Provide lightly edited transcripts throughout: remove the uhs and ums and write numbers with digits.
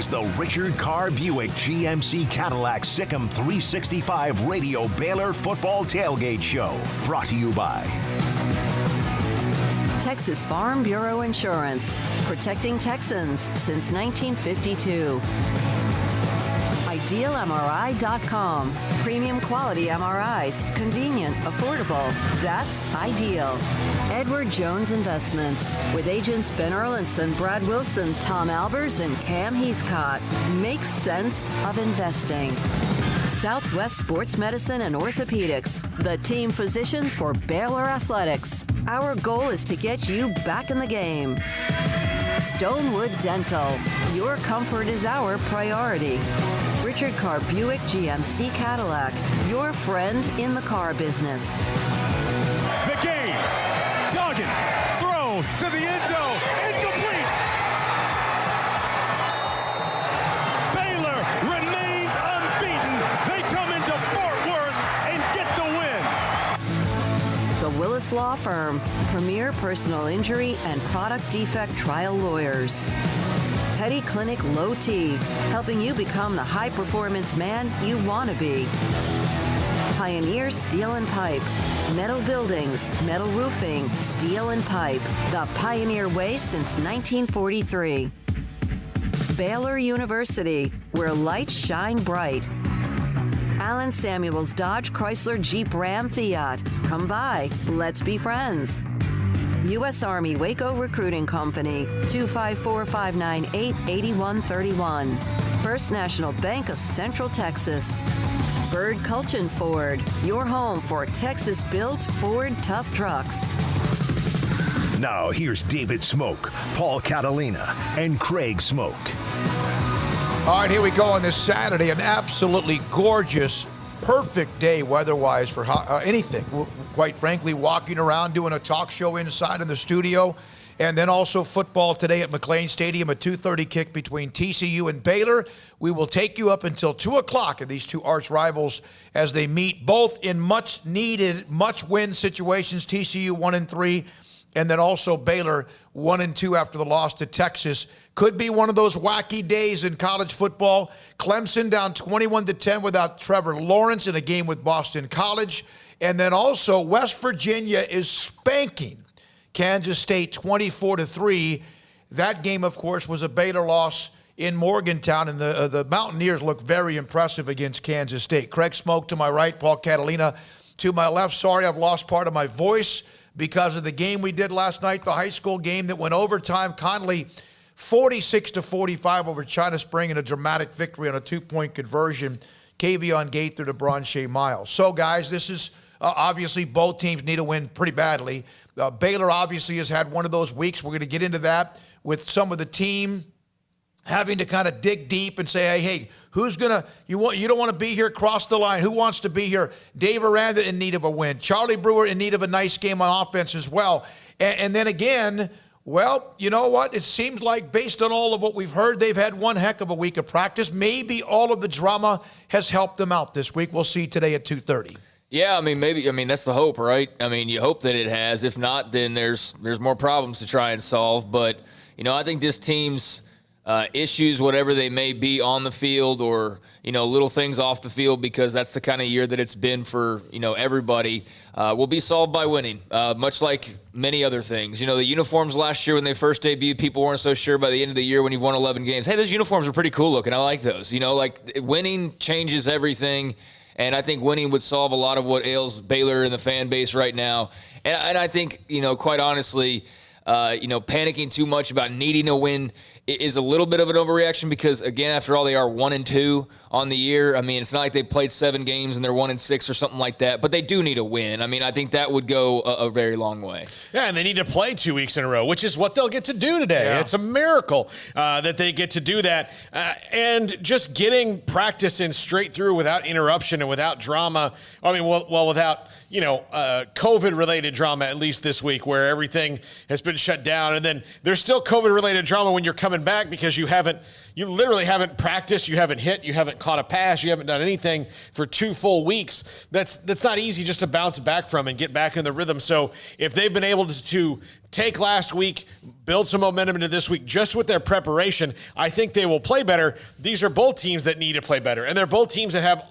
is the Richard Carr Buick GMC Cadillac SicEm365 Radio Baylor Football Tailgate Show. Brought to you by Texas Farm Bureau Insurance, protecting Texans since 1952. IdealMRI.com. Premium quality MRIs. Convenient, affordable. That's Ideal. Edward Jones Investments. With agents Ben Erlinson, Brad Wilson, Tom Albers, and Cam Heathcott. Makes sense of investing. Southwest Sports Medicine and Orthopedics. The team physicians for Baylor Athletics. Our goal is to get you back in the game. Stonewood Dental. Your comfort is our priority. Richard Carr Buick GMC Cadillac, your friend in the car business. The game. Duggan. Thrown to the end zone. Incomplete. Baylor remains unbeaten. They come into Fort Worth and get the win. The Willis Law Firm, premier personal injury and product defect trial lawyers. Petty Clinic Low T, helping you become the high-performance man you want to be. Pioneer Steel and Pipe, metal buildings, metal roofing, steel and pipe, the Pioneer way since 1943. Baylor University, where lights shine bright. Allen Samuels Dodge Chrysler Jeep Ram Fiat, come by, let's be friends. U.S. Army Waco Recruiting Company, 254-598-8131. First National Bank of Central Texas. Bird Culchin Ford, your home for Texas-built Ford tough trucks. Now here's David Smoke, Paul Catalina, and Craig Smoke. All right, here we go on this Saturday. An absolutely gorgeous, perfect day weather-wise for anything. Quite frankly, walking around, doing a talk show inside in the studio, and then also football today at McLean Stadium, a 2:30 kick between TCU and Baylor. We will take you up until 2 o'clock, and these two arch rivals as they meet, both in much-needed, must-win situations. TCU 1-3, and then also Baylor 1-2 after the loss to Texas. Could be one of those wacky days in college football. Clemson down 21-10 without Trevor Lawrence in a game with Boston College. And then also West Virginia is spanking Kansas State 24-3. That game, of course, was a Baylor loss in Morgantown, and the Mountaineers look very impressive against Kansas State. Craig Smoke to my right, Paul Catalina to my left. Sorry, I've lost part of my voice because of the game we did last night, the high school game that went overtime. Conley 46-45 over China Spring in a dramatic victory on a 2-point conversion. Kavion Gaither to Branche Miles. So, guys, this is obviously both teams need a win pretty badly. Baylor obviously has had one of those weeks. We're going to get into that with some of the team having to kind of dig deep and say, hey, who's going to, you don't want to be here, cross the line. Who wants to be here? Dave Aranda in need of a win. Charlie Brewer in need of a nice game on offense as well. And then again, well, you know what? It seems like based on all of what we've heard, they've had one heck of a week of practice. Maybe all of the drama has helped them out this week. We'll see today at 2:30. Yeah, that's the hope, right? I mean, you hope that it has. If not, then there's more problems to try and solve. But, I think this team's issues, whatever they may be on the field or, little things off the field, because that's the kind of year that it's been for, everybody, will be solved by winning, much like many other things. The uniforms last year when they first debuted, people weren't so sure. By the end of the year when you've won 11 games, hey, those uniforms are pretty cool looking. I like those. Winning changes everything. And I think winning would solve a lot of what ails Baylor and the fan base right now. And I think, quite honestly, panicking too much about needing a win is a little bit of an overreaction because, again, after all, they are 1-2 on the year. I mean, it's not like they played 7 games and they're 1-6 or something like that, but they do need a win. I mean, I think that would go a very long way. Yeah, and they need to play 2 weeks in a row, which is what they'll get to do today. Yeah. It's a miracle that they get to do that. And just getting practice in straight through without interruption and without drama. I mean, well without, COVID-related drama, at least this week, where everything has been shut down. And then there's still COVID-related drama when you're coming coming back because you literally haven't practiced, you haven't hit, you haven't caught a pass, you haven't done anything for 2 full weeks. That's not easy just to bounce back from and get back in the rhythm. So if they've been able to take last week, build some momentum into this week just with their preparation, I think they will play better. These are both teams that need to play better, and they're both teams that have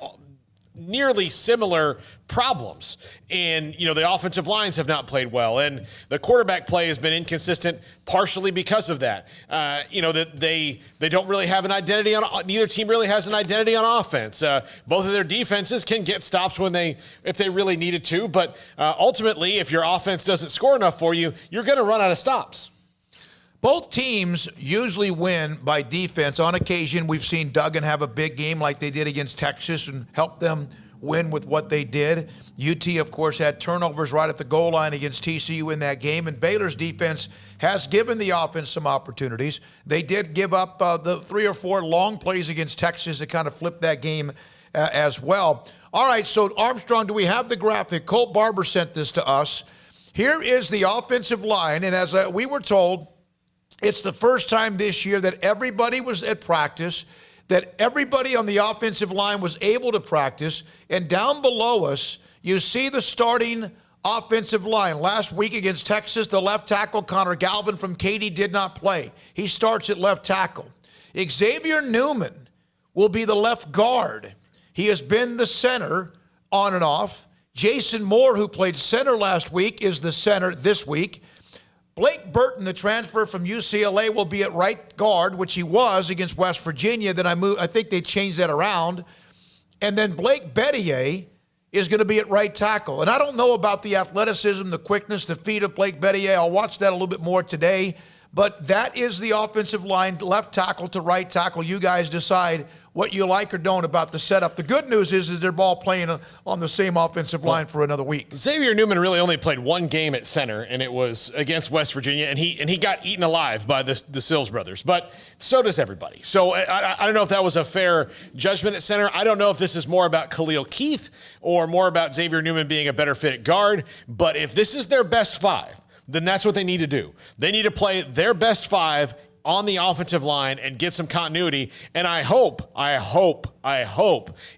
nearly similar problems. And, the offensive lines have not played well, and the quarterback play has been inconsistent partially because of that. That they don't really have an identity neither team really has an identity on offense. Both of their defenses can get stops if they really needed to, but ultimately, if your offense doesn't score enough for you, you're going to run out of stops. Both teams usually win by defense. On occasion, we've seen Duggan have a big game like they did against Texas and help them win with what they did. UT, of course, had turnovers right at the goal line against TCU in that game, and Baylor's defense has given the offense some opportunities. They did give up the 3 or 4 long plays against Texas to kind of flip that game as well. All right, so Armstrong, do we have the graphic? Colt Barber sent this to us. Here is the offensive line, and as we were told, it's the first time this year that everybody was at practice, that everybody on the offensive line was able to practice. And down below us, you see the starting offensive line. Last week against Texas, the left tackle, Connor Galvin from Katy, did not play. He starts at left tackle. Xavier Newman will be the left guard. He has been the center on and off. Jason Moore, who played center last week, is the center this week. Blake Burton, the transfer from UCLA, will be at right guard, which he was against West Virginia. Then I think they changed that around. And then Blake Bettier is going to be at right tackle. And I don't know about the athleticism, the quickness, the feet of Blake Bettier. I'll watch that a little bit more today. But that is the offensive line, left tackle to right tackle. You guys decide what you like or don't about the setup. The good news is they're all playing on the same offensive line for another week. Xavier Newman really only played 1 game at center, and it was against West Virginia, and he got eaten alive by the Sills brothers. But so does everybody. So I don't know if that was a fair judgment at center. I don't know if this is more about Khalil Keith or more about Xavier Newman being a better fit at guard. But if this is their best 5, then that's what they need to do. They need to play their best 5 on the offensive line and get some continuity. And I hope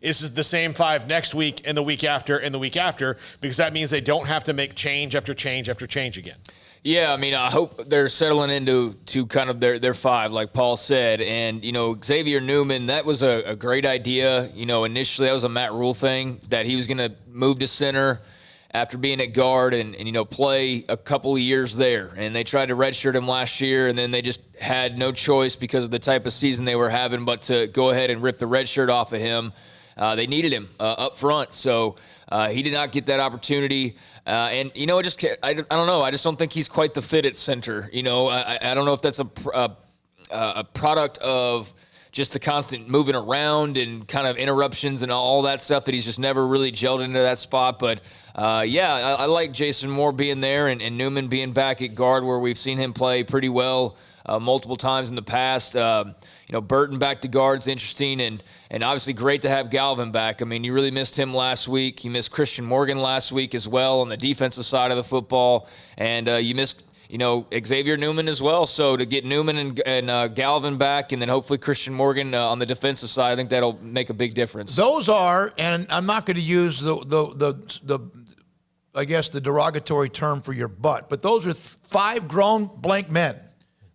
this is the same 5 next week and the week after and the week after, because that means they don't have to make change after change after change again. Yeah, I hope they're settling into kind of their 5, like Paul said. And, Xavier Newman, that was a great idea. Initially that was a Matt Rule thing, that he was going to move to center after being at guard and play a couple of years there. And they tried to redshirt him last year, and then they just had no choice because of the type of season they were having but to go ahead and rip the red shirt off of him. They needed him up front, so he did not get that opportunity. And, I don't know. I just don't think he's quite the fit at center. I don't know if that's a product of just the constant moving around and kind of interruptions and all that stuff that he's just never really gelled into that spot. But, I like Jason Moore being there and Newman being back at guard, where we've seen him play pretty well multiple times in the past. Burton back to guard's interesting, and obviously great to have Galvin back. You really missed him last week. You missed Christian Morgan last week as well on the defensive side of the football, and you missed Xavier Newman as well. So to get Newman and Galvin back, and then hopefully Christian Morgan on the defensive side, I think that'll make a big difference. Those are, and I'm not going to use the derogatory term for your butt, but those are 5 grown blank men.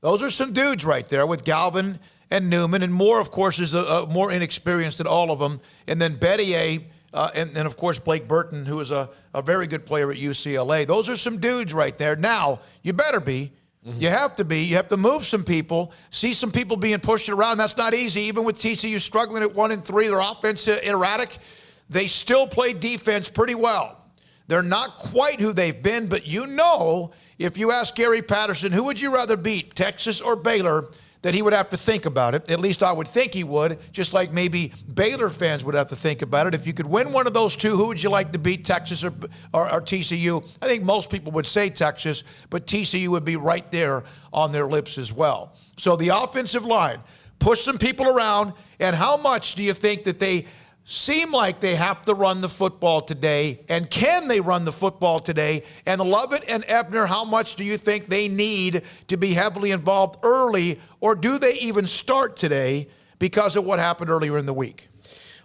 Those are some dudes right there with Galvin and Newman, and Moore, of course, is more inexperienced than all of them. And then Bettier, and of course, Blake Burton, who is a very good player at UCLA. Those are some dudes right there. Now, you better be. Mm-hmm. You have to be. You have to move some people, see some people being pushed around. That's not easy. Even with TCU struggling at 1-3, their offense erratic, they still play defense pretty well. They're not quite who they've been, but if you ask Gary Patterson, who would you rather beat, Texas or Baylor, that he would have to think about it. At least I would think he would, just like maybe Baylor fans would have to think about it. If you could win one of those two, who would you like to beat, Texas or TCU? I think most people would say Texas, but TCU would be right there on their lips as well. So the offensive line, push some people around, and how much do you think that they seem like they have to run the football today. And can they run the football today? And Lovett and Ebner, how much do you think they need to be heavily involved early? Or do they even start today because of what happened earlier in the week?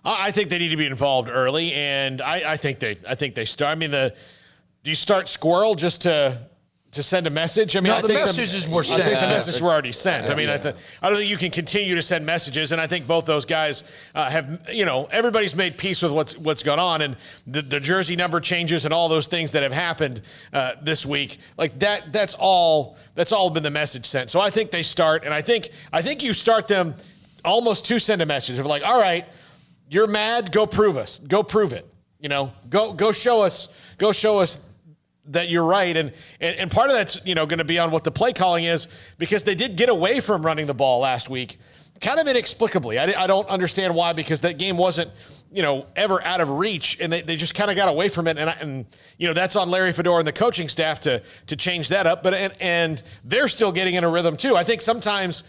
I think they need to be involved early, and I think they start. I mean, do you start Squirrel just to send a message? I mean, no, the messages were sent. I think the messages were already sent. I mean, I don't think you can continue to send messages, and I think both those guys have, everybody's made peace with what's gone on, and the jersey number changes and all those things that have happened this week. Like that's all been the message sent. So I think they start, and I think you start them almost to send a message of like, all right, you're mad, go prove it. Go show us that you're right. And part of that's, going to be on what the play calling is, because they did get away from running the ball last week, kind of inexplicably. I don't understand why, because that game wasn't, ever out of reach, and they just kind of got away from it. And that's on Larry Fedora and the coaching staff to change that up. But and they're still getting in a rhythm too. I think sometimes,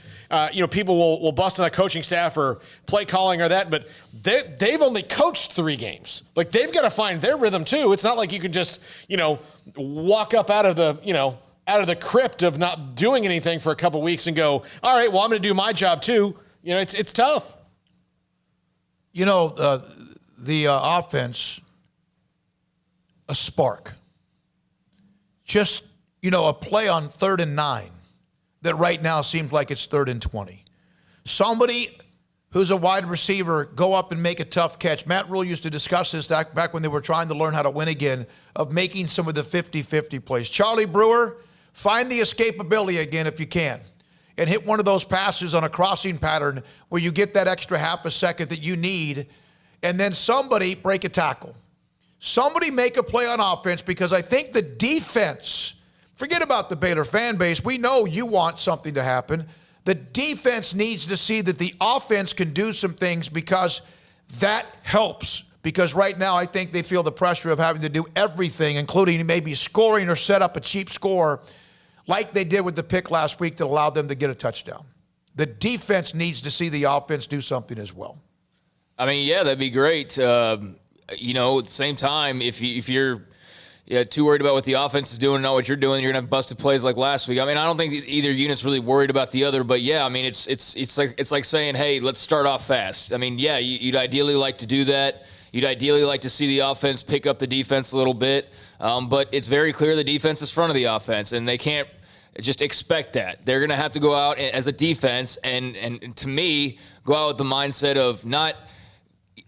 people will bust on a coaching staff or play calling or that, but they've only coached 3 games. Like, they've got to find their rhythm too. It's not like you can just, walk up out of the crypt of not doing anything for a couple weeks and go, all right, well, I'm going to do my job too. It's tough. The offense, a spark. Just, a play on 3rd and 9 that right now seems like it's 3rd and 20. Somebody who's a wide receiver go up and make a tough catch. Matt Rule used to discuss this back when they were trying to learn how to win again, of making some of the 50-50 plays. Charlie Brewer, find the escapability again if you can, and hit one of those passes on a crossing pattern where you get that extra half a second that you need, and then somebody break a tackle. Somebody make a play on offense, because I think the defense, forget about the Baylor fan base, we know you want something to happen. The defense needs to see that the offense can do some things, because that helps. Because right now I think they feel the pressure of having to do everything, including maybe scoring or set up a cheap score like they did with the pick last week that allowed them to get a touchdown. The defense needs to see the offense do something as well. I mean, yeah, that'd be great. At the same time, if you're too worried about what the offense is doing and not what you're doing, you're going to have busted plays like last week. I mean, I don't think either unit's really worried about the other, but yeah, I mean, it's like saying, hey, let's start off fast. I mean, yeah, you'd ideally like to do that. You'd ideally like to see the offense pick up the defense a little bit, but it's very clear the defense is front of the offense, and they can't just expect that. They're going to have to go out as a defense and to me, go out with the mindset of not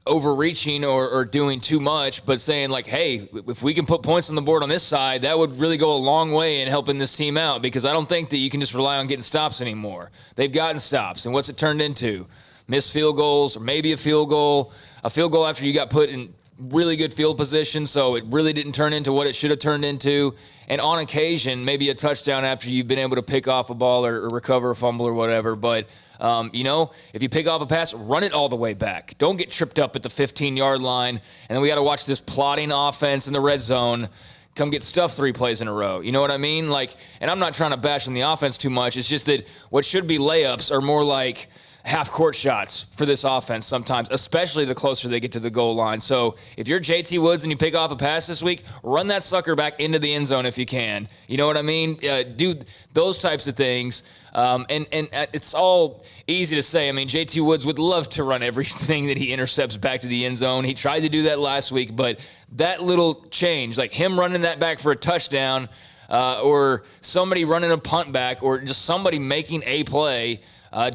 overreaching or doing too much, but saying like, hey, if we can put points on the board on this side, that would really go a long way in helping this team out, because I don't think that you can just rely on getting stops anymore. They've gotten stops, and what's it turned into? Missed field goals, or maybe a field goal after you got put in really good field position, so it really didn't turn into what it should have turned into. And on occasion, maybe a touchdown after you've been able to pick off a ball or recover a fumble or whatever. But, if you pick off a pass, run it all the way back. Don't get tripped up at the 15-yard line, and then we got to watch this plotting offense in the red zone come get stuffed 3 plays in a row. You know what I mean? And I'm not trying to bash on the offense too much. It's just that what should be layups are more like half-court shots for this offense sometimes, especially the closer they get to the goal line. So if you're JT Woods and you pick off a pass this week, run that sucker back into the end zone if you can. You know what I mean? Do those types of things. And it's all easy to say. I mean, JT Woods would love to run everything that he intercepts back to the end zone. He tried to do that last week, but that little change, like him running that back for a touchdown, or somebody running a punt back, or just somebody making a play,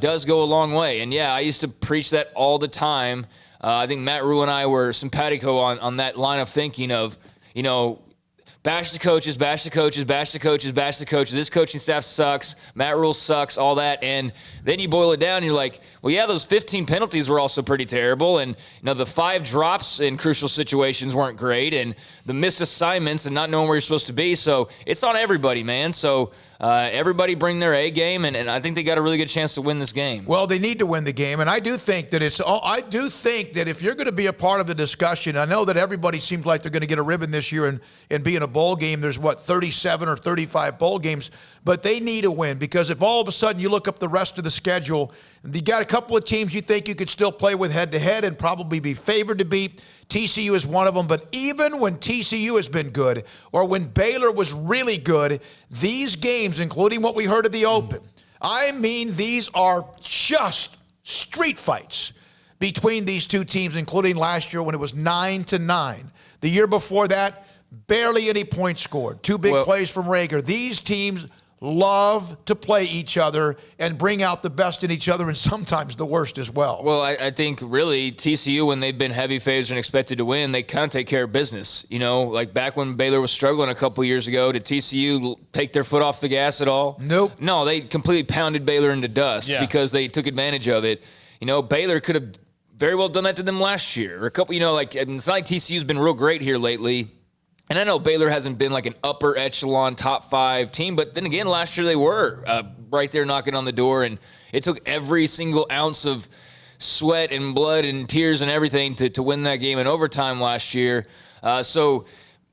does go a long way. And yeah, I used to preach that all the time. I think Matt Rule and I were simpatico on that line of thinking of, bash the coaches, bash the coaches, bash the coaches, bash the coaches. This coaching staff sucks. Matt Rule sucks, all that. And then you boil it down and you're like, well, yeah, those 15 penalties were also pretty terrible. And, the 5 drops in crucial situations weren't great. And the missed assignments and not knowing where you're supposed to be. So it's on everybody, man. So everybody bring their A game, and I think they got a really good chance to win this game. Well, they need to win the game, and I do think that if you're going to be a part of the discussion, I know that everybody seems like they're going to get a ribbon this year and be in a bowl game. There's 37 or 35 bowl games, but they need a win, because if all of a sudden you look up the rest of the schedule You got a couple of teams you think you could still play with head-to-head and probably be favored to beat. TCU is one of them. But even when TCU has been good or when Baylor was really good, these games, including what we heard at the Open, I mean, these are just street fights between these two teams, including last year when it was 9-9. The year before that, barely any points scored. Two big plays from Rager. These teams love to play each other and bring out the best in each other and sometimes the worst as well. Well, I think really TCU, when they've been heavy favorites and expected to win, they kind of take care of business. You know, like back when Baylor was struggling a couple years ago, did TCU take their foot off the gas at all? Nope. No, they completely pounded Baylor into dust because they took advantage of it. You know, Baylor could have very well done that to them last year. Or a couple, you know, like it's not like TCU's been real great here lately. And I know Baylor hasn't been like an upper echelon top 5 team, but then again, last year they were right there knocking on the door, and it took every single ounce of sweat and blood and tears and everything to win that game in overtime last year. So,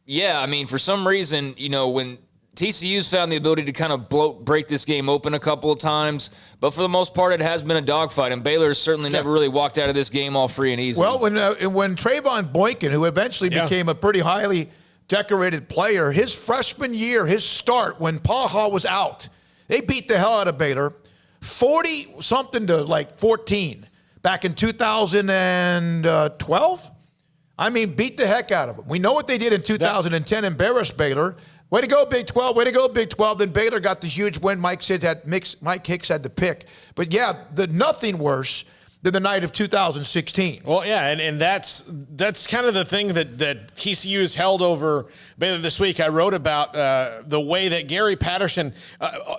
yeah, I mean, for some reason, you know, when TCU's found the ability to kind of break this game open a couple of times, but for the most part, it has been a dogfight, and Baylor has certainly never really walked out of this game all free and easy. Well, when Trayvon Boykin, who eventually became a pretty highly decorated player, his freshman year, his start when Paha was out, they beat the hell out of Baylor, 40-something to like 14 back in 2012. I mean, beat the heck out of them. We know what they did in 2010, embarrassed Baylor. Way to go, Big 12. Way to go, Big 12. Then Baylor got the huge win. Mike Hicks had the pick. But, yeah, nothing worse than the night of 2016. Well, yeah, and that's kind of the thing that TCU has held over Baylor this week. I wrote about the way that Gary Patterson,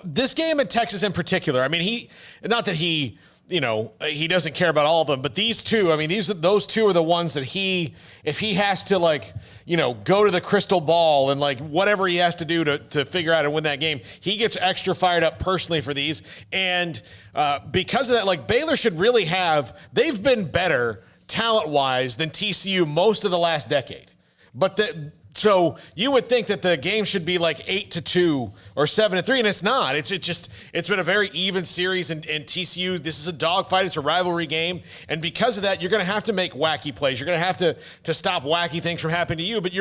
this game at Texas in particular, I mean, he doesn't care about all of them, but these two, I mean, those two are the ones that if he has to, like, you know, go to the crystal ball and like whatever he has to do to figure out and win that game, he gets extra fired up personally for these. And because of that, like, Baylor should really they've been better talent-wise than TCU most of the last decade. But so you would think that the game should be like 8-2 or 7-3, and it's not. It's been a very even series, and TCU, this is a dogfight. It's a rivalry game, and because of that, you're going to have to make wacky plays. You're going to have to stop wacky things from happening to you. But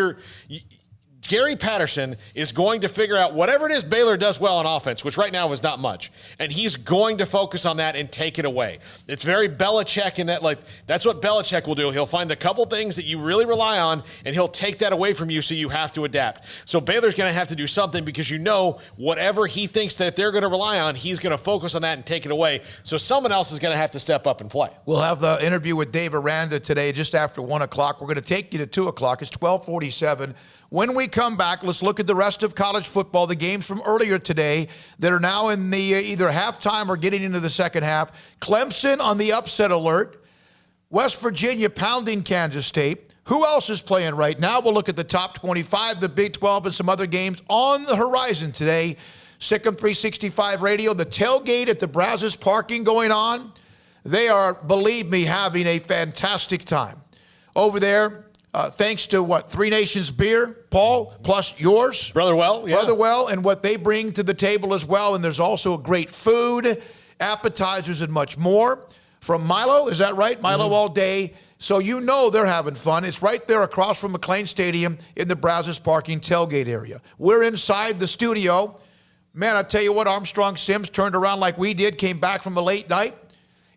Gary Patterson is going to figure out whatever it is Baylor does well on offense, which right now is not much, and he's going to focus on that and take it away. It's very Belichick in that, like, that's what Belichick will do. He'll find the couple things that you really rely on, and he'll take that away from you, so you have to adapt. So Baylor's going to have to do something, because you know whatever he thinks that they're going to rely on, he's going to focus on that and take it away. So someone else is going to have to step up and play. We'll have the interview with Dave Aranda today just after 1 o'clock. We're going to take you to 2 o'clock. It's 12:47. When we come back, let's look at the rest of college football, the games from earlier today that are now in the either halftime or getting into the second half. Clemson on the upset alert. West Virginia pounding Kansas State. Who else is playing right now? We'll look at the top 25, the Big 12, and some other games on the horizon today. SicEm365 Radio, the tailgate at the Brazos parking going on. They are, believe me, having a fantastic time over there. Thanks to Three Nations Beer, Paul, plus yours. Brotherwell, yeah. Brotherwell, and what they bring to the table as well. And there's also great food, appetizers, and much more. From Milo, is that right? Milo all day. So you know they're having fun. It's right there across from McLean Stadium in the Brazos parking tailgate area. We're inside the studio. Man, I tell you what, Armstrong Sims turned around like we did, came back from a late night.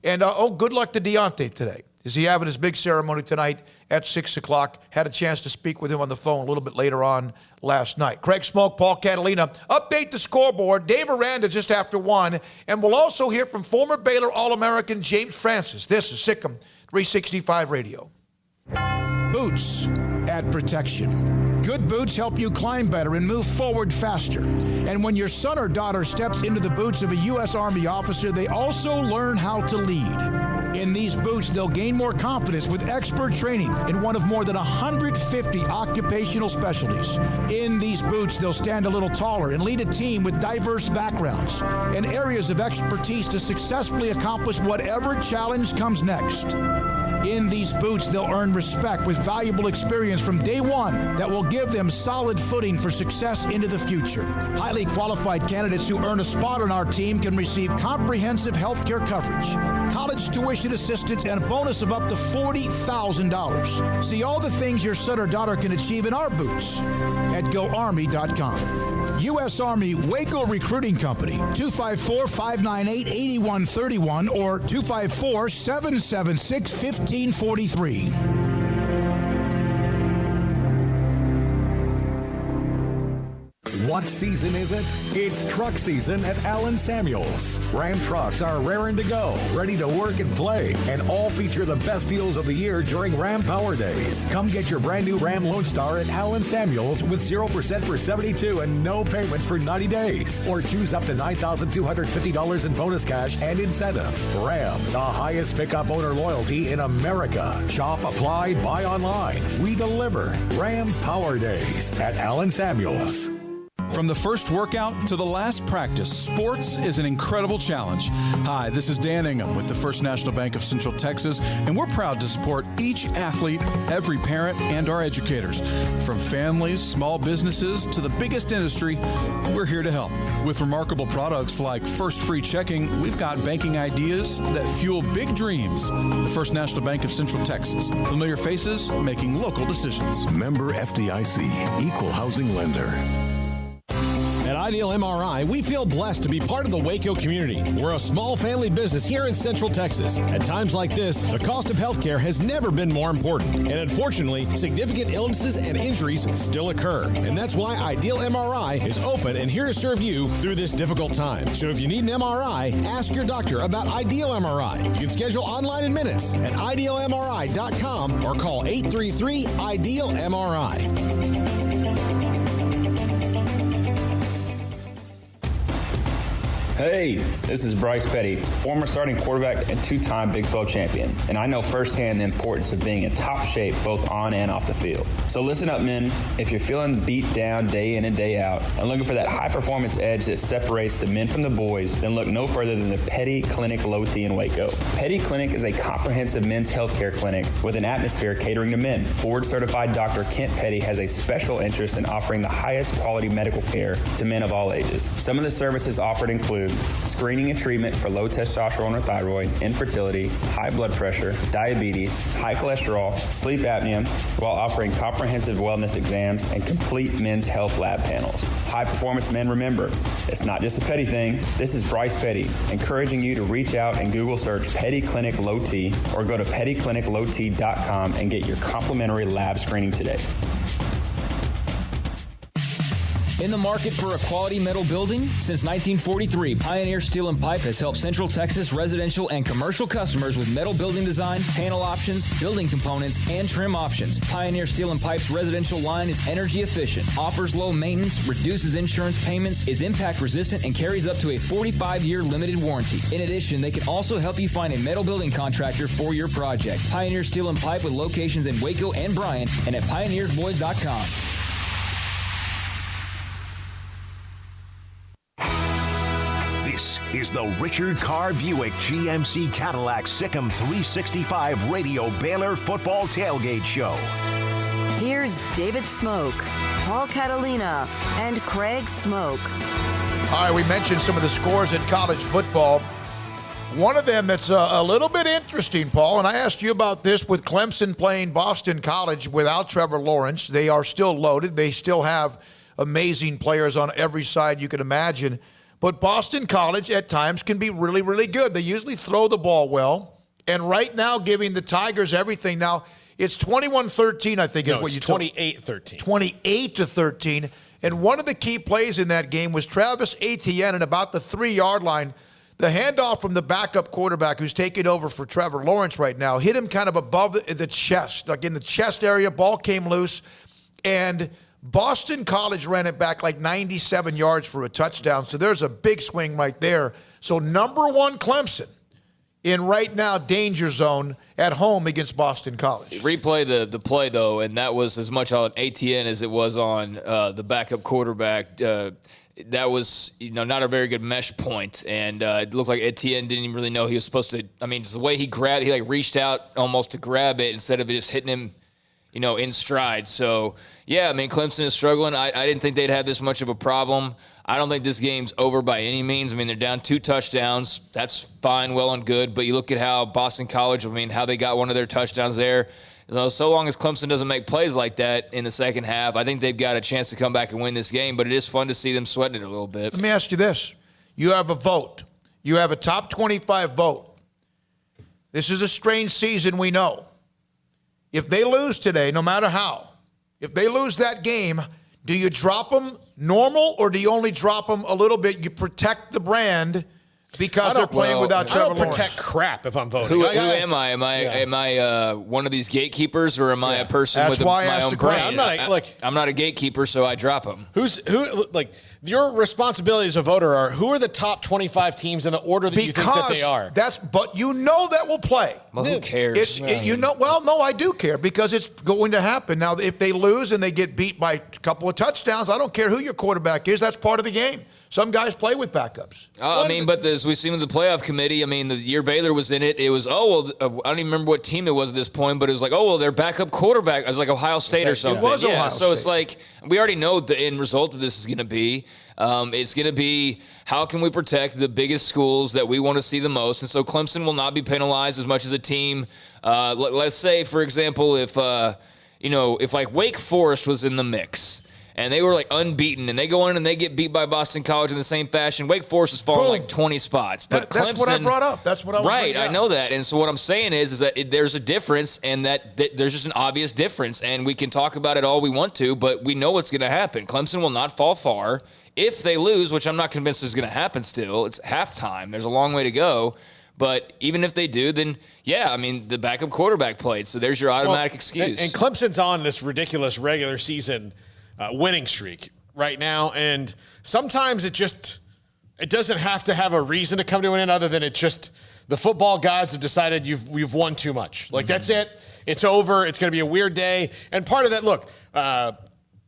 And, good luck to Deontay today. Is he having his big ceremony tonight at 6 o'clock? Had a chance to speak with him on the phone a little bit later on last night. Craig Smoke, Paul Catalina. Update the scoreboard. Dave Aranda just after 1. And we'll also hear from former Baylor All-American James Francis. This is SicEm365 Radio. Boots add protection. Good boots help you climb better and move forward faster. And when your son or daughter steps into the boots of a U.S. Army officer, they also learn how to lead. In these boots, they'll gain more confidence with expert training in one of more than 150 occupational specialties. In these boots, they'll stand a little taller and lead a team with diverse backgrounds and areas of expertise to successfully accomplish whatever challenge comes next. In these boots, they'll earn respect with valuable experience from day one that will give them solid footing for success into the future. Highly qualified candidates who earn a spot on our team can receive comprehensive health care coverage, college tuition assistance, and a bonus of up to $40,000. See all the things your son or daughter can achieve in our boots at GoArmy.com. U.S. Army Waco Recruiting Company, 254-598-8131 or 254-776-1543. What season is it? It's truck season at Allen Samuels. Ram trucks are raring to go, ready to work and play, and all feature the best deals of the year during Ram Power Days. Come get your brand new Ram Lone Star at Allen Samuels with 0% for 72 and no payments for 90 days. Or choose up to $9,250 in bonus cash and incentives. Ram, the highest pickup owner loyalty in America. Shop, apply, buy online. We deliver. Ram Power Days at Allen Samuels. From the first workout to the last practice, sports is an incredible challenge. Hi, this is Dan Ingham with the First National Bank of Central Texas, and we're proud to support each athlete, every parent, and our educators. From families, small businesses, to the biggest industry, we're here to help. With remarkable products like First Free Checking, we've got banking ideas that fuel big dreams. The First National Bank of Central Texas. Familiar faces making local decisions. Member FDIC, Equal Housing Lender. At Ideal MRI, we feel blessed to be part of the Waco community. We're a small family business here in Central Texas. At times like this, the cost of healthcare has never been more important. And unfortunately, significant illnesses and injuries still occur. And that's why Ideal MRI is open and here to serve you through this difficult time. So if you need an MRI, ask your doctor about Ideal MRI. You can schedule online in minutes at idealmri.com or call 833-IDEAL-MRI. Hey, this is Bryce Petty, former starting quarterback and two-time Big 12 champion, and I know firsthand the importance of being in top shape both on and off the field. So listen up, men. If you're feeling beat down day in and day out and looking for that high-performance edge that separates the men from the boys, then look no further than the Petty Clinic Low T in Waco. Petty Clinic is a comprehensive men's healthcare clinic with an atmosphere catering to men. Board-certified Dr. Kent Petty has a special interest in offering the highest quality medical care to men of all ages. Some of the services offered include screening and treatment for low testosterone or thyroid, infertility, high blood pressure, diabetes, high cholesterol, sleep apnea, while offering comprehensive wellness exams and complete men's health lab panels. High performance men, remember, it's not just a Petty thing. This is Bryce Petty, encouraging you to reach out and Google search Petty Clinic Low T or go to pettycliniclowt.com and get your complimentary lab screening today. In the market for a quality metal building? Since 1943, Pioneer Steel & Pipe has helped Central Texas residential and commercial customers with metal building design, panel options, building components, and trim options. Pioneer Steel & Pipe's residential line is energy efficient, offers low maintenance, reduces insurance payments, is impact resistant, and carries up to a 45-year limited warranty. In addition, they can also help you find a metal building contractor for your project. Pioneer Steel & Pipe with locations in Waco and Bryan and at pioneersboys.com. This is the Richard Carr Buick GMC Cadillac SicEm365 Radio Baylor Football Tailgate Show. Here's David Smoke, Paul Catalina, and Craig Smoke. All right, we mentioned some of the scores in college football. One of them that's a little bit interesting, Paul, and I asked you about this with Clemson playing Boston College without Trevor Lawrence. They are still loaded. They still have amazing players on every side you can imagine. But Boston College at times can be really, really good. They usually throw the ball well. And right now, giving the Tigers everything. Now, it's 21-13, I think, is what you told me. 28-13. 28-13. And one of the key plays in that game was Travis Etienne at about the 3-yard line. The handoff from the backup quarterback who's taking over for Trevor Lawrence right now hit him kind of above the chest, like in the chest area. Ball came loose. And Boston College ran it back like 97 yards for a touchdown. So there's a big swing right there. So number one, Clemson in right now danger zone at home against Boston College. Replay the play, though, and that was as much on ATN as it was on the backup quarterback. that was, not a very good mesh point. And it looked like Etienne didn't even really know he was supposed to. I mean, just the way he grabbed, he reached out almost to grab it instead of it just hitting him, in stride. So, yeah, I mean, Clemson is struggling. I didn't think they'd have this much of a problem. I don't think this game's over by any means. I mean, they're down 2 touchdowns. That's fine, well and good. But you look at how Boston College, how they got one of their touchdowns there. So long as Clemson doesn't make plays like that in the second half, I think they've got a chance to come back and win this game. But it is fun to see them sweating it a little bit. Let me ask you this. You have a vote. You have a top 25 vote. This is a strange season, we know. If they lose today, no matter how, if they lose that game, do you drop them normal or do you only drop them a little bit? You protect the brand because they're playing without Trevor Lawrence. I don't protect crap if I'm voting. Who am I? Am I one of these gatekeepers or am I a person with my own brand? I'm not a gatekeeper, so I drop them. Your responsibility as a voter are who are the top 25 teams in the order that you think that they are? But that will play. Well, who cares? No, I do care because it's going to happen. Now, if they lose and they get beat by a couple of touchdowns, I don't care who your quarterback is. That's part of the game. Some guys play with backups. But as we've seen with the playoff committee, the year Baylor was in it, it was, I don't even remember what team it was at this point, but it was their backup quarterback. It was like Ohio State or something. It was Ohio State. It's like, we already know what the end result of this is going to be. It's going to be how can we protect the biggest schools that we want to see the most. And so Clemson will not be penalized as much as a team. Let's say, for example, if Wake Forest was in the mix, and they were unbeaten, and they go in and they get beat by Boston College in the same fashion. Wake Forest has fallen 20 spots. But that's what I brought up. That's what I was right. I know that. And so what I'm saying is that there's a difference, and that there's just an obvious difference. And we can talk about it all we want to, but we know what's going to happen. Clemson will not fall far. If they lose, which I'm not convinced is going to happen still, it's halftime. There's a long way to go. But even if they do, then, the backup quarterback played. So there's your automatic excuse. And Clemson's on this ridiculous regular season winning streak right now, and sometimes it doesn't have to have a reason to come to an end other than the football gods have decided you've won too much. That's it. It's over. It's going to be a weird day. And part of that, look,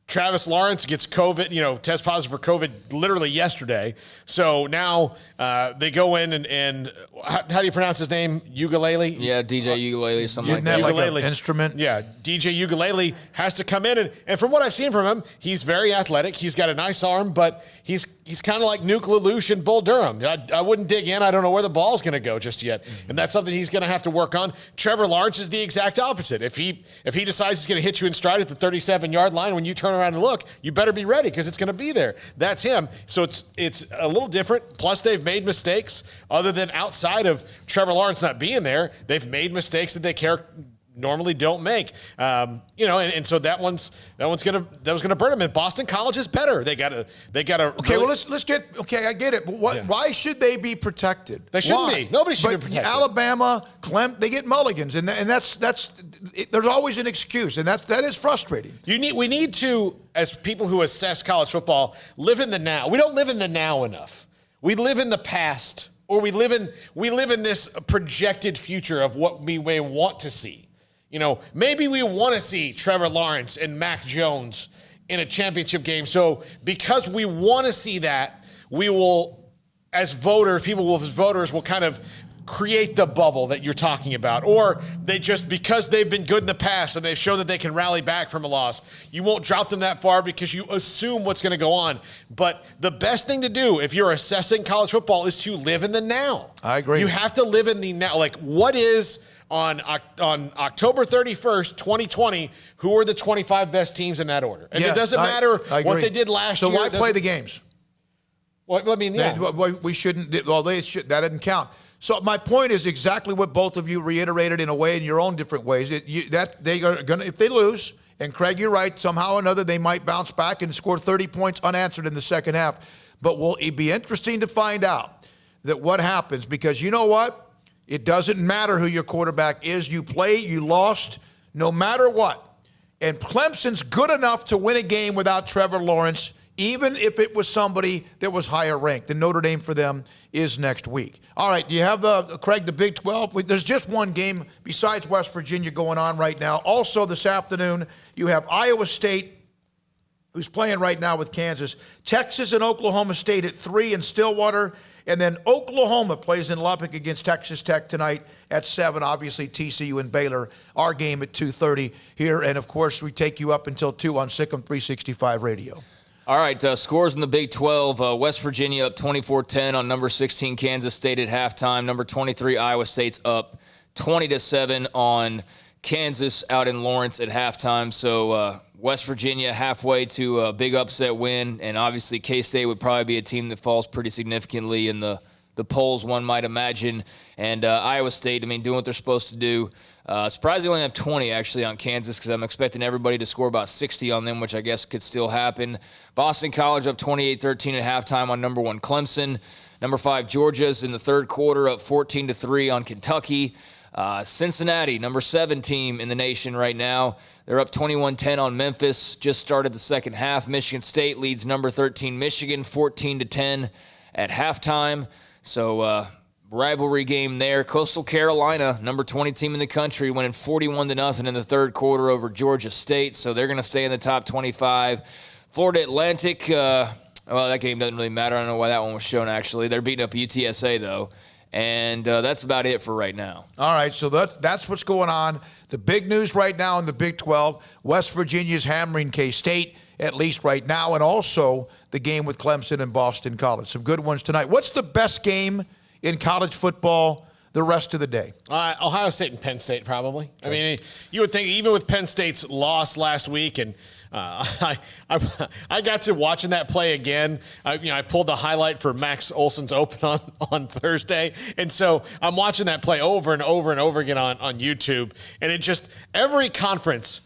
Travis Lawrence gets COVID, test positive for COVID literally yesterday. So now they go in and how do you pronounce his name? Ukulele? Yeah, DJ Ukulele, something like that. Ukulele. Like an instrument? Yeah, DJ Ukulele has to come in. And from what I've seen from him, he's very athletic. He's got a nice arm, but he's kind of like Nuke LaLoosh and Bull Durham. I wouldn't dig in. I don't know where the ball's going to go just yet. Mm-hmm. And that's something he's going to have to work on. Trevor Lawrence is the exact opposite. If he decides he's going to hit you in stride at the 37-yard line when you turn around and look, you better be ready because it's going to be there. That's him. So it's a little different. Plus, they've made mistakes other than outside of Trevor Lawrence not being there. They've made mistakes that they normally don't make. And so that was gonna burn them. And Boston College is better. They gotta. Okay, well let's get. Okay, I get it. But why should they be protected? They shouldn't be. Nobody should be protected. Alabama, Clemson, they get mulligans, and that's there's always an excuse, and that is frustrating. We need to, as people who assess college football, live in the now. We don't live in the now enough. We live in the past, or we live in this projected future of what we may want to see. Maybe we want to see Trevor Lawrence and Mac Jones in a championship game. So because we want to see that, we will, as voters, will kind of create the bubble that you're talking about. Or because they've been good in the past and they've shown that they can rally back from a loss, you won't drop them that far because you assume what's going to go on. But the best thing to do if you're assessing college football is to live in the now. I agree. You have to live in the now. Like, what is... On October 31st, 2020, who are the 25 best teams in that order? And it doesn't matter what they did last year. So why play the games? Well, I mean, yeah. We shouldn't. Well, that doesn't count. So my point is exactly what both of you reiterated in a way, in your own different ways. They are going to, if they lose, and Craig, you're right, somehow or another they might bounce back and score 30 points unanswered in the second half. But it'd be interesting to find out what happens, because you know what? It doesn't matter who your quarterback is. You played, you lost, no matter what. And Clemson's good enough to win a game without Trevor Lawrence, even if it was somebody that was higher ranked. And Notre Dame for them is next week. All right, do you have, Craig, the Big 12? There's just one game besides West Virginia going on right now. Also this afternoon, you have Iowa State who's playing right now with Kansas. Texas and Oklahoma State at 3 in Stillwater. And then Oklahoma plays in Lubbock against Texas Tech tonight at 7. Obviously, TCU and Baylor, our game at 2:30 here. And, of course, we take you up until 2 on SicEm365 Radio. All right, scores in the Big 12. West Virginia up 24-10 on number 16 Kansas State at halftime. Number 23 Iowa State's up 20-7 on Kansas out in Lawrence at halftime. So West Virginia halfway to a big upset win, and obviously K-State would probably be a team that falls pretty significantly in the polls, one might imagine. And Iowa State, doing what they're supposed to do. Surprisingly, only have 20 actually on Kansas because I'm expecting everybody to score about 60 on them, which I guess could still happen. Boston College up 28-13 at halftime on number 1 Clemson. Number 5 Georgia's in the third quarter up 14-3 on Kentucky. Cincinnati, number 7 team in the nation right now. They're up 21-10 on Memphis. Just started the second half. Michigan State leads number 13 Michigan 14-10 at halftime. So rivalry game there. Coastal Carolina, number 20 team in the country, winning 41-0 in the third quarter over Georgia State. So they're going to stay in the top 25. Florida Atlantic, well, that game doesn't really matter. I don't know why that one was shown, actually. They're beating up UTSA, though. And that's about it for right now. All right, so that's what's going on. The big news right now in the Big 12, West Virginia's hammering K-State, at least right now, and also the game with Clemson and Boston College. Some good ones tonight. What's the best game in college football the rest of the day? Ohio State and Penn State, probably. Okay. You would think even with Penn State's loss last week, and I got to watching that play again. I pulled the highlight for Max Olson's Open on Thursday, and so I'm watching that play over and over and over again on YouTube, and it just every conference's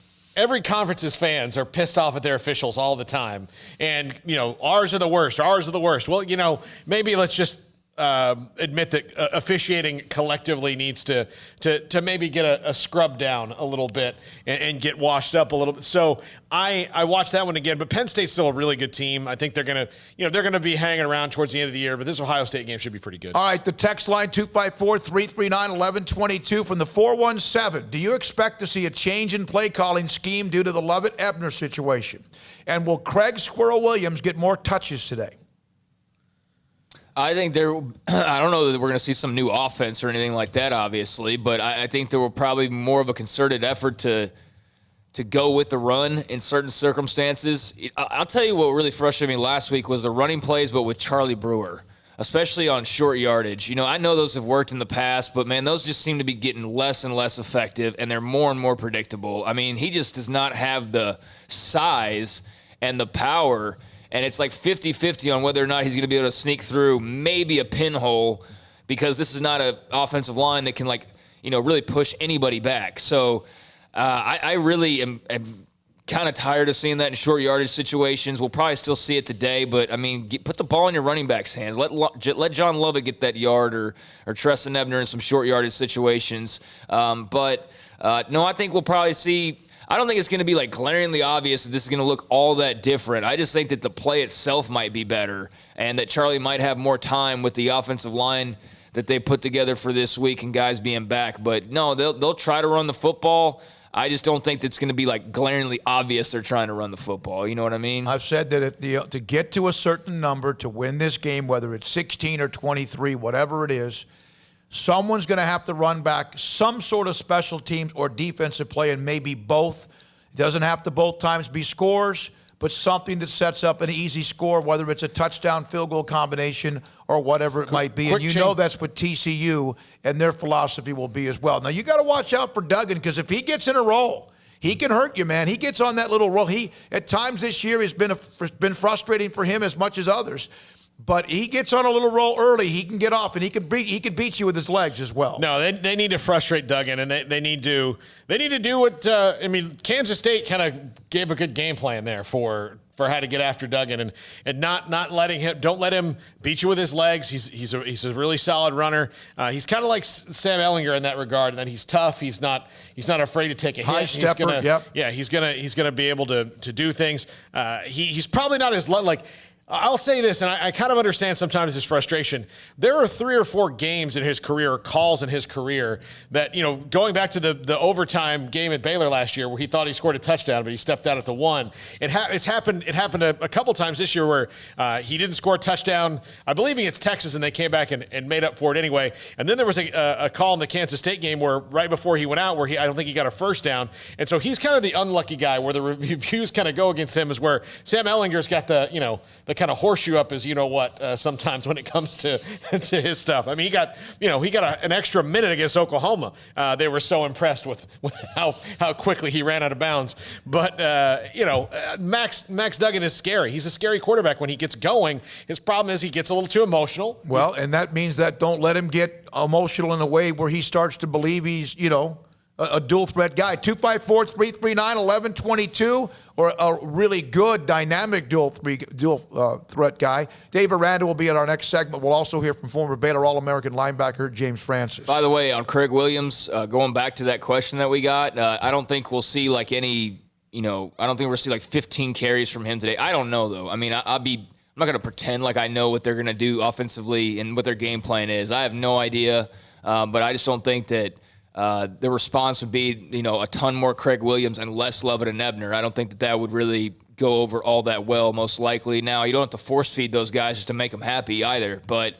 fans are pissed off at their officials all the time, and ours are the worst. Well, maybe let's just admit that officiating collectively needs to maybe get a scrub down a little bit and get washed up a little bit. So I watched that one again, but Penn State's still a really good team. I think they're gonna be hanging around towards the end of the year, but this Ohio State game should be pretty good. All right, the text line 254-339-1122 from the 417. Do you expect to see a change in play calling scheme due to the Lovett-Ebner situation? And will Craig Squirrel Williams get more touches today? I think I don't know that we're going to see some new offense or anything like that, obviously, but I think there will probably be more of a concerted effort to go with the run in certain circumstances. I'll tell you what really frustrated me last week was the running plays, but with Charlie Brewer, especially on short yardage. I know those have worked in the past, but, man, those just seem to be getting less and less effective, and they're more and more predictable. He just does not have the size and the power. And it's like 50-50 on whether or not he's going to be able to sneak through maybe a pinhole because this is not an offensive line that can, really push anybody back. So I really am kind of tired of seeing that in short yardage situations. We'll probably still see it today, but, put the ball in your running back's hands. Let John Lovett get that yard or Treston Ebner in some short yardage situations. No, I think we'll probably see – I don't think it's going to be glaringly obvious that this is going to look all that different. I just think that the play itself might be better and that Charlie might have more time with the offensive line that they put together for this week and guys being back. But no, they'll try to run the football. I just don't think it's going to be glaringly obvious they're trying to run the football. You know what I mean? I've said that to get to a certain number to win this game, whether it's 16 or 23, whatever it is, someone's going to have to run back some sort of special teams or defensive play, and maybe both. It doesn't have to both times be scores, but something that sets up an easy score, whether it's a touchdown field goal combination or whatever it might be. And that's what TCU and their philosophy will be as well. Now, you got to watch out for Duggan because if he gets in a roll, he can hurt you, man. He gets on that little roll. At times this year has been frustrating for him as much as others. But he gets on a little roll early. He can get off, and he can beat you with his legs as well. No, they need to frustrate Duggan, and they need to do what Kansas State kind of gave a good game plan there for how to get after Duggan and not letting him. Don't let him beat you with his legs. He's a really solid runner. He's kind of like Sam Ehlinger in that regard, and that he's tough. He's not afraid to take a hit. High stepper. He's gonna be able to do things. He's probably not as I'll say this, and I kind of understand sometimes his frustration. There are 3 or 4 games in his career, or calls in his career, that, going back to the overtime game at Baylor last year where he thought he scored a touchdown, but he stepped out at the 1. It happened a couple times this year where he didn't score a touchdown. I believe against Texas, and they came back and made up for it anyway. And then there was a call in the Kansas State game where right before he went out where I don't think he got a first down. And so he's kind of the unlucky guy where the reviews kind of go against him, is where Sam Ehlinger's got the kind of horseshoe up his sometimes when it comes to his stuff. I mean, he got an extra minute against Oklahoma. They were so impressed with how quickly he ran out of bounds. But Max Duggan is scary. He's a scary quarterback when he gets going. His problem is he gets a little too emotional. Well, and that means that don't let him get emotional in a way where he starts to believe he's a dual threat guy. 254-339-1122, or a really good dynamic dual threat guy. Dave Aranda will be in our next segment. We'll also hear from former Baylor All-American linebacker James Francis. By the way, on Craig Williams, going back to that question that we got, I don't think we'll see like any, I don't think we'll see like 15 carries from him today. I don't know though. I mean, I'm not going to pretend like I know what they're going to do offensively and what their game plan is. I have no idea, but I just don't think that the response would be, a ton more Craig Williams and less Lovett and Ebner. I don't think that would really go over all that well, most likely. Now, you don't have to force feed those guys just to make them happy either. But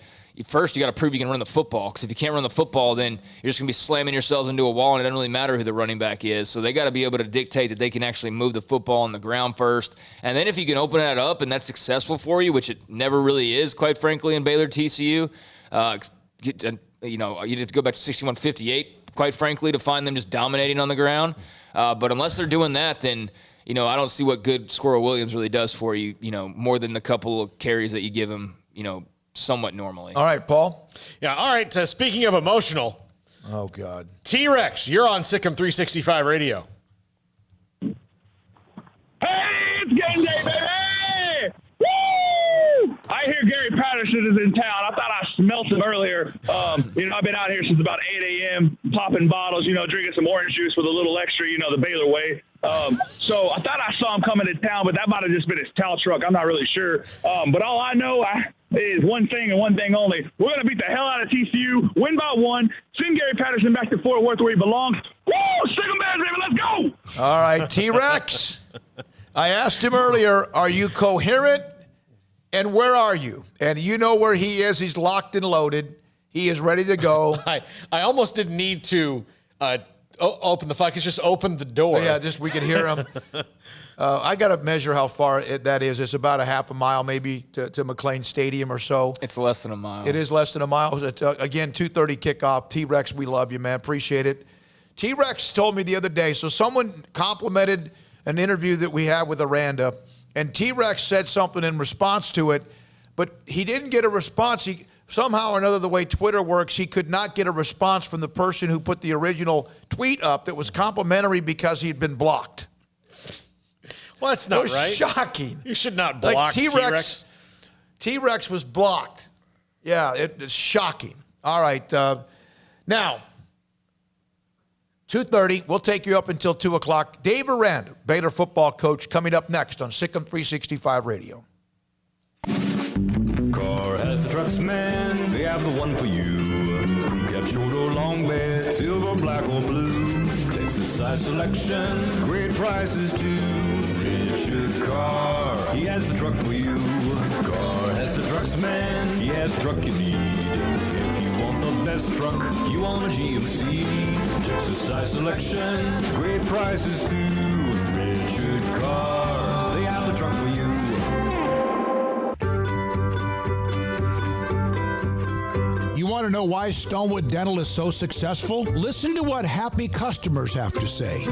first, you got to prove you can run the football. Because if you can't run the football, then you're just going to be slamming yourselves into a wall, and it doesn't really matter who the running back is. So they got to be able to dictate that they can actually move the football on the ground first. And then if you can open that up and that's successful for you, which it never really is, quite frankly, in Baylor TCU, you'd have to go back to 61-58. Quite frankly, to find them just dominating on the ground. But unless they're doing that, then, I don't see what good Squirrel Williams really does for you, more than the couple of carries that you give him, somewhat normally. All right, Paul. Yeah, all right. Speaking of emotional. Oh, God. T-Rex, you're on SicEm365 Radio. Hey, it's game day, baby! Woo! I hear Gary Patterson is in town. I thought I smelt him earlier. I've been out here since about 8 a.m., popping bottles, drinking some orange juice with a little extra, the Baylor way. So I thought I saw him coming to town, but that might have just been his towel truck. I'm not really sure. But all I know is one thing and one thing only. We're going to beat the hell out of TCU, win by 1, send Gary Patterson back to Fort Worth where he belongs. Woo! Sick 'em Bears, baby, let's go! All right, T-Rex. I asked him earlier, are you coherent? And where are you? And you know where he is. He's locked and loaded. He is ready to go. I almost didn't need to open the fuck. It's just open the door. Yeah, we can hear him. I got to measure how far that is. It's about a half a mile maybe to McLean Stadium or so. It's less than a mile. It is less than a mile. Again, 2:30 kickoff. T-Rex, we love you, man. Appreciate it. T-Rex told me the other day, so someone complimented an interview that we had with Aranda, and T-Rex said something in response to it, but he didn't get a response. Somehow or another, the way Twitter works, he could not get a response from the person who put the original tweet up that was complimentary because he'd been blocked. Well, that's not right. Shocking. You should not block T-Rex. T-Rex was blocked. Yeah, it's shocking. All right. Now, 2:30, we'll take you up until 2 o'clock. Dave Aranda, Baylor football coach, coming up next on SicEm365 Radio. Car has the trucks, man. They have the one for you. Crew cab, short or long bed, silver, black or blue. Texas size selection, great prices too. Richard Carr, he has the truck for you. Carr has the trucks, man. He has the truck you need. If you want the best truck, you want a GMC. Texas size selection, great prices too. Richard Carr, they have the truck for you. You want to know why Stonewood Dental is so successful? Listen to what happy customers have to say.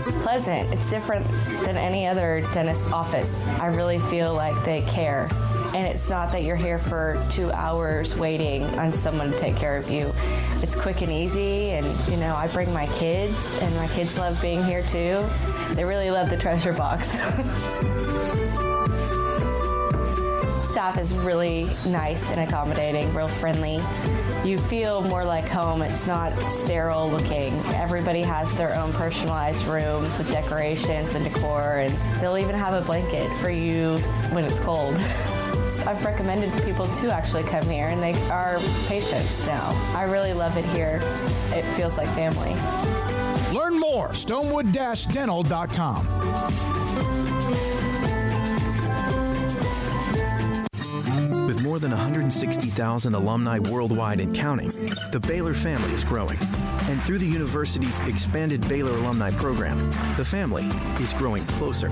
It's pleasant. It's different than any other dentist office. I really feel like they care. And it's not that you're here for 2 hours waiting on someone to take care of you. It's quick and easy, and I bring my kids, and my kids love being here too. They really love the treasure box. staff is really nice and accommodating, real friendly. You feel more like home. It's not sterile looking. Everybody has their own personalized rooms with decorations and decor, and they'll even have a blanket for you when it's cold. I've recommended people to actually come here, and they are patients now. I really love it here. It feels like family. Learn more, stonewood-dental.com. With more than 160,000 alumni worldwide and counting, the Baylor family is growing. And through the university's expanded Baylor alumni program, the family is growing closer.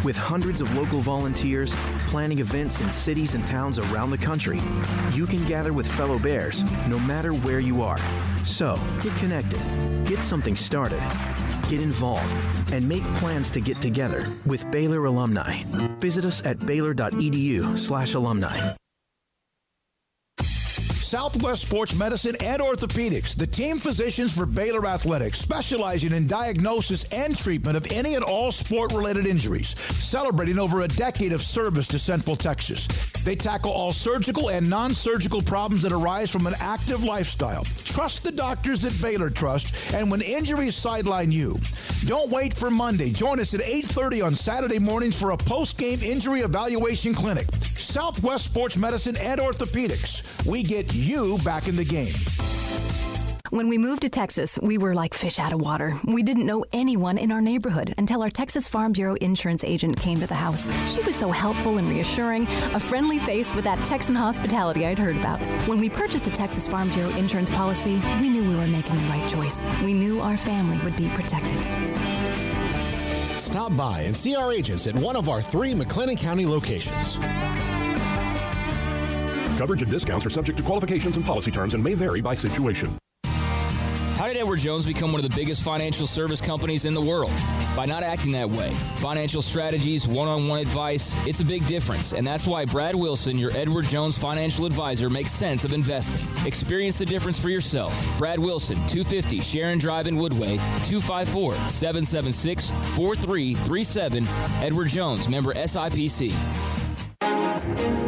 With hundreds of local volunteers planning events in cities and towns around the country, you can gather with fellow Bears no matter where you are. So, get connected, get something started, get involved, and make plans to get together with Baylor alumni. Visit us at baylor.edu/alumni. Southwest Sports Medicine and Orthopedics, the team physicians for Baylor Athletics, specializing in diagnosis and treatment of any and all sport-related injuries, celebrating over a decade of service to Central Texas. They tackle all surgical and non-surgical problems that arise from an active lifestyle. Trust the doctors that Baylor trusts, and when injuries sideline you, don't wait for Monday. Join us at 8:30 on Saturday mornings for a post-game injury evaluation clinic. Southwest Sports Medicine and Orthopedics. We get you back in the game. When we moved to Texas, we were like fish out of water. We didn't know anyone in our neighborhood until our Texas Farm Bureau insurance agent came to the house. She was so helpful and reassuring, a friendly face with that Texan hospitality I'd heard about. When we purchased a Texas Farm Bureau insurance policy, we knew we were making the right choice. We knew our family would be protected. Stop by and see our agents at one of our 3 McLennan County locations. Coverage and discounts are subject to qualifications and policy terms and may vary by situation. How did Edward Jones become one of the biggest financial service companies in the world? By not acting that way. Financial strategies, one-on-one advice, it's a big difference. And that's why Brad Wilson, your Edward Jones financial advisor, makes sense of investing. Experience the difference for yourself. Brad Wilson, 250 Sharon Drive in Woodway, 254-776-4337. Edward Jones, member SIPC.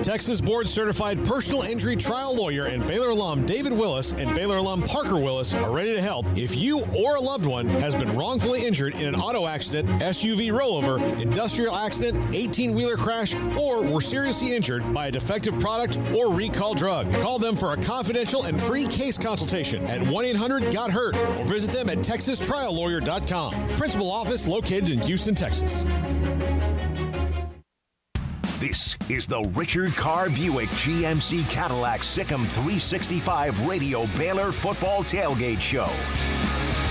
Texas board certified personal injury trial lawyer and Baylor alum David Willis and Baylor alum Parker Willis are ready to help if you or a loved one has been wrongfully injured in an auto accident, SUV rollover, industrial accident, 18-wheeler crash, or were seriously injured by a defective product or recall drug. Call them for a confidential and free case consultation at 1-800-GOT-HURT or visit them at texastriallawyer.com. Principal office located in Houston, Texas. This is the Richard Carr Buick GMC Cadillac SicEm365 Radio Baylor Football Tailgate Show.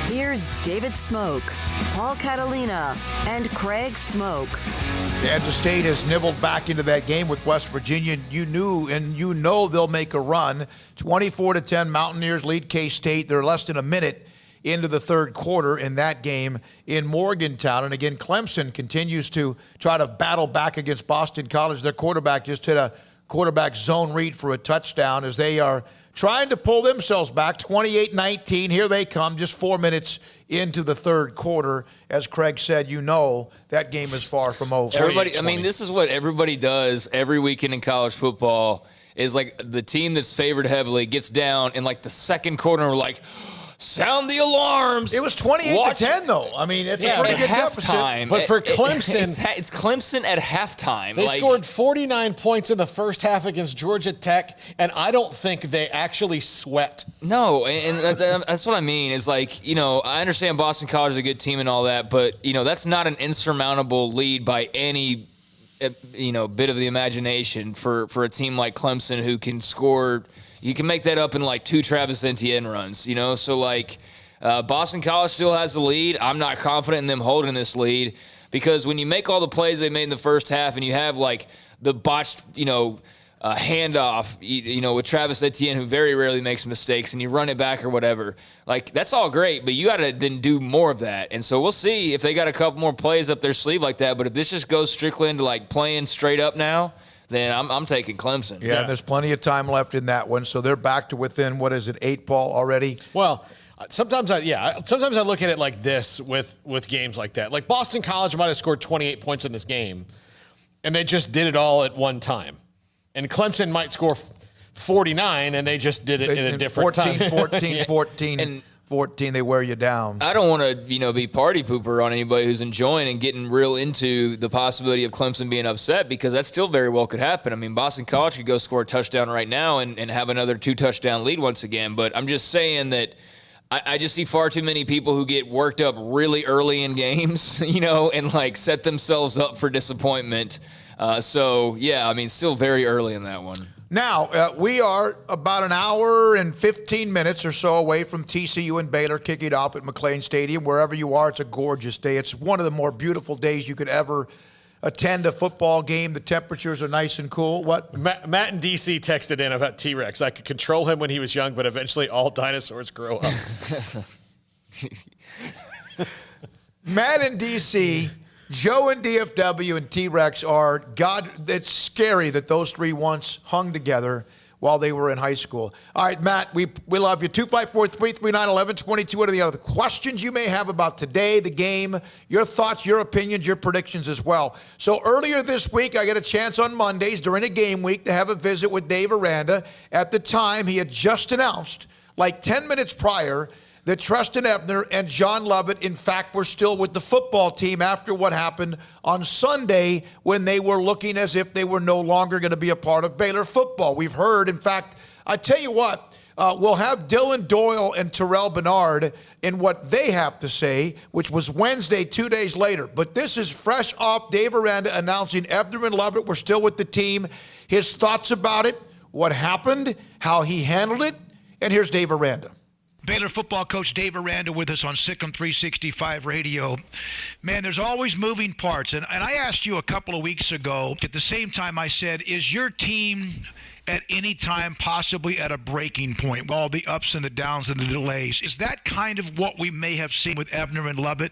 Here's David Smoke, Paul Catalina, and Craig Smoke. Kansas State has nibbled back into that game with West Virginia. You knew and you know they'll make a run. 24-10 Mountaineers lead K-State. They're less than a minute into the third quarter in that game in Morgantown. And again, Clemson continues to try to battle back against Boston College. Their quarterback just hit a quarterback zone read for a touchdown as they are trying to pull themselves back. 28-19, here they come, just 4 minutes into the third quarter. As Craig said, you know that game is far from over. Everybody, I mean, this is what everybody does every weekend in college football is like the team that's favored heavily gets down in like the second quarter and we're like, sound the alarms. It was 28-10, though. I mean, it's a pretty good halftime. deficit. But for Clemson, it's Clemson at halftime. They scored 49 points in the first half against Georgia Tech, and I don't think they actually sweat. No, and that's what I mean. Is like, you know, I understand Boston College is a good team and all that, but, you know, that's not an insurmountable lead by any, you know, bit of the imagination for a team like Clemson who can score. You can make that up in like 2 Travis Etienne runs, you know? So, like, Boston College still has the lead. I'm not confident in them holding this lead because when you make all the plays they made in the first half and you have, like, the botched, you know, handoff, you know, with Travis Etienne, who very rarely makes mistakes, and you run it back or whatever, like, that's all great, but you got to then do more of that. And so we'll see if they got a couple more plays up their sleeve like that. But if this just goes strictly into, like, playing straight up now, then I'm taking Clemson. Yeah, there's plenty of time left in that one. So they're back to within, 8, Paul, already? Well, sometimes I look at it like this with games like that. Like Boston College might have scored 28 points in this game, and they just did it all at one time. And Clemson might score 49, and they just did it in a different 14, 14, they wear you down. I don't want to, be party pooper on anybody who's enjoying and getting real into the possibility of Clemson being upset, because that still very well could happen. I mean, Boston College could go score a touchdown right now and have another 2-touchdown lead once again. But I'm just saying that I just see far too many people who get worked up really early in games, and like set themselves up for disappointment. Still very early in that one. Now, we are about an hour and 15 minutes or so away from TCU and Baylor kicking off at McLean Stadium. Wherever you are, it's a gorgeous day. It's one of the more beautiful days you could ever attend a football game. The temperatures are nice and cool. What? Matt in D.C. texted in about T-Rex. I could control him when he was young, but eventually all dinosaurs grow up. Matt in D.C., Joe in DFW, and T-Rex are, God, it's scary that those three once hung together while they were in high school. All right, Matt, we love you. 254-339-1122. What are the other questions you may have about today, the game, your thoughts, your opinions, your predictions as well? So earlier this week, I get a chance on Mondays during a game week to have a visit with Dave Aranda. At the time, he had just announced, like 10 minutes prior, that Treston Ebner and John Lovett, in fact, were still with the football team after what happened on Sunday when they were looking as if they were no longer going to be a part of Baylor football. We've heard, in fact, I tell you what, we'll have Dylan Doyle and Terrell Bernard in what they have to say, which was Wednesday, 2 days later. But this is fresh off Dave Aranda announcing Ebner and Lovett were still with the team, his thoughts about it, what happened, how he handled it, and here's Dave Aranda. Baylor football coach Dave Aranda with us on SicEm365 radio. Man, there's always moving parts. And I asked you a couple of weeks ago, at the same time I said, is your team at any time possibly at a breaking point with all the ups and the downs and the delays? Is that kind of what we may have seen with Ebner and Lovett?